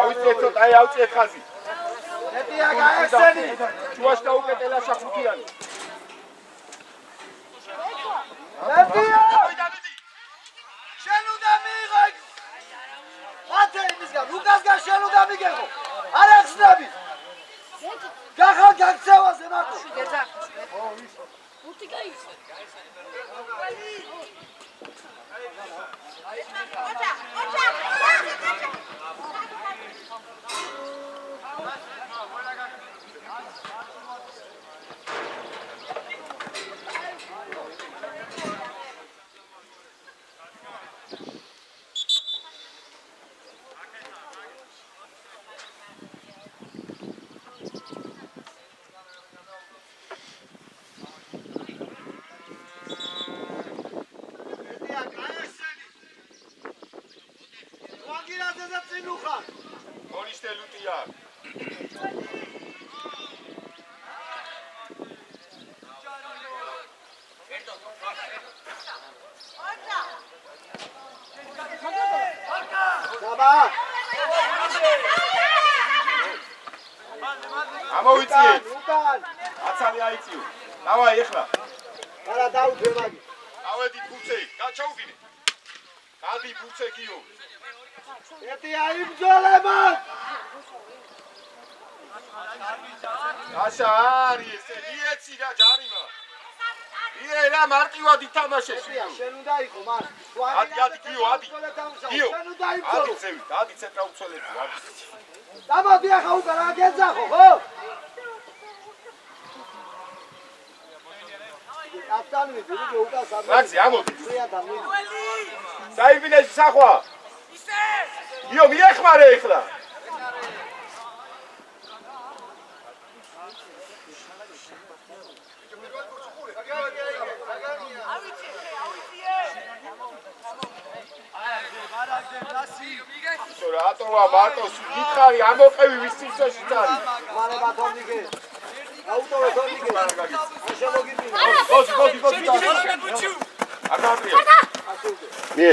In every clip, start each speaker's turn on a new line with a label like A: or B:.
A: ავიწეთ ცოტა, აი ავწიეთ ხაზი.
B: ნეტია გაეხსენი.
A: შუაში დაუკეტელა შახუთიანი.
B: ნეტია! შენ უნდა მიიღო იქ. მათერი მისგან, უკასგან შენ უნდა მიგეღო. არ ახსნები. გახალ გაქცევაზე მარტო.
C: უთი გაიხსნა.
A: Goliște Lutia. Amouiție. Ațali aici. Давай, ехла.
B: არა დაუძე მაგი.
A: ავედი ფუცე, გაჩაუბინე. გადი ფუცე გიო.
B: ნეტია იმძოლება.
A: აშა არის ესე, იეცი და ჯარიმა. ირე რა მარტივად ითამაშეს.
B: შენ უნდა იყო მას.
A: ადი გიო, ადი. გიო.
B: შენ უნდა იყო.
A: ადი ზევით, ადი ცენტრა უცველები, ადი.
B: დამოდი ახლა უკან რა გეძახო, ხო? აფთანვი ვიდეო უკან სამი.
A: რაგზი ამოდი.
B: შეადამი.
A: საიბინეში სახვა. ისე. გიო, მიეხმარე ეხლა. რატოა მარტოს გითხარი ამოყევი ვის წინსაში წარი
B: მალება თორნიგე აუტოვე თორნიგე შემოგიძინა
A: გოდი აკატრია მie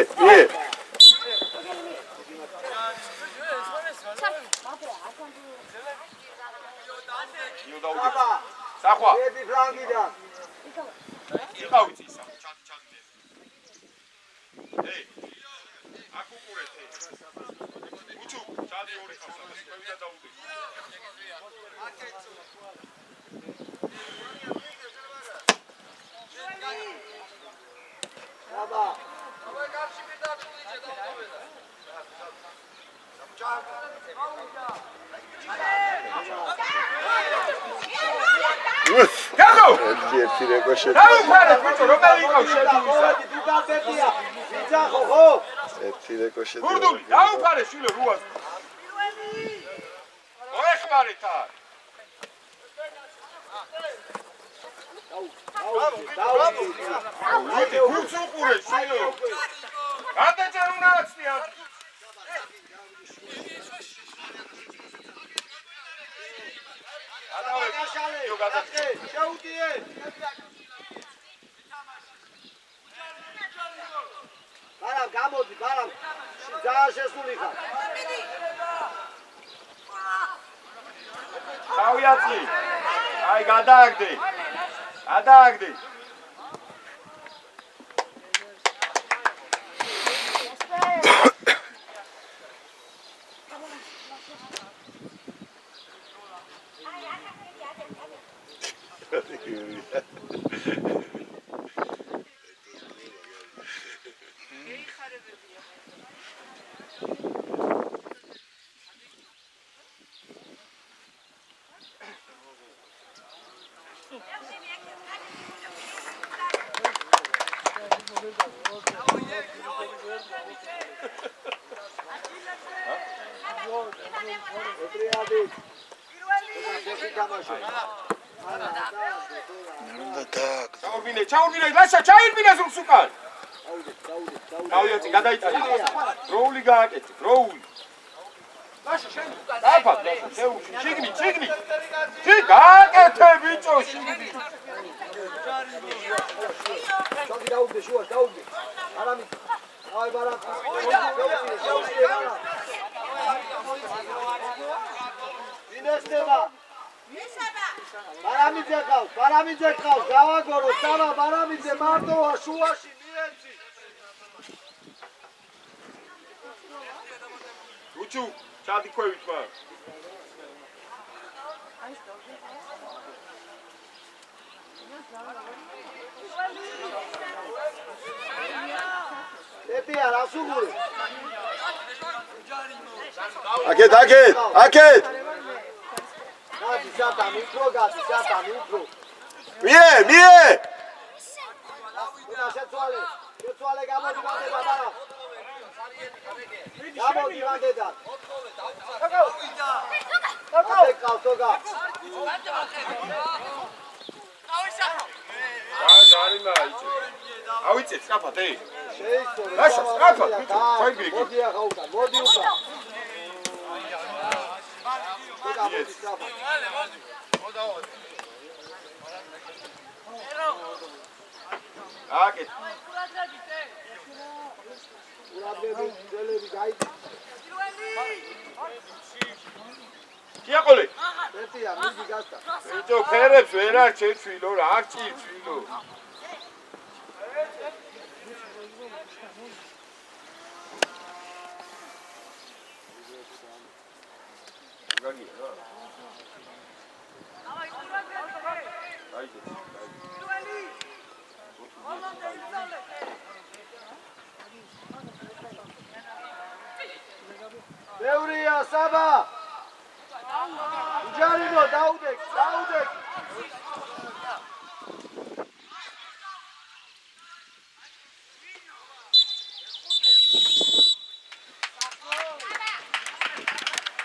A: სახვა
B: ედი ფლანგიდან
A: იყავი ისა ჩადი ეი აკუკურეთე უჩუ ჩადი ორი ხალხა და დაუდი
B: აბა
D: აბა კარში მიდაწყლიჭე დაუვედა
A: გაგო
E: ერთი რეკოშე
A: დაუფარე ბიჭო რომელი იყავს შედივისა
B: დიდადებია ძახო ხო
E: ერთი რეკოშე
A: გურდული დაუფარე შვილო რუას ოეხმარით არ აუ გულს უყურე შვილო გადაჭერ უნდა აცნია
B: შეუდიე ბარამ გამოდი ბარამ ძალიან შესული ხარ
A: თავიაცი აი გადააგდე ჩაურბინე ლაშა ჩაირბინეს უკან დავიაცი გადაიტანე როული გააკეთე როული ლაშა შენ უკან დაფა შეუში შიგნი შიგ გააკეთე ბიჭო შიგნი
B: ჩოგი დაუგდე შუას დაუგდე არამი აი ბარა ბარამიძე ყავს, გავაგორო, დავა ბარამიძე მარტოა შუაში მიეცი.
A: უჩუ, ჩადი ქვევით მაგ.
B: ეტია რას უღური?
E: აკეთ.
B: გადი სატანი უფრო.
E: მie.
B: შეცვალე გამოდი ვანდედა ბარა. გამოდი ვანდედა. ტოკა.
A: დაარიმა იცი. ავიწე, სწრაფად, ე.
B: შეიცვალე.
A: რაშა, სწრაფად, ჩაიგე.
B: მოდი ახლა უკან, მოდი უკან. მოდი სწრაფად.
A: აკეთ.
B: ურაბები, ძელები გაიწი.
A: კიაყოლე.
B: ეტია, მიდი გასტა.
A: ეჭო ფერებს ვერ არ შეცვილო რა, არ წილცვილო. გაგია რა.
B: ბევრია საბა. უჯარიმო დაუდეკ.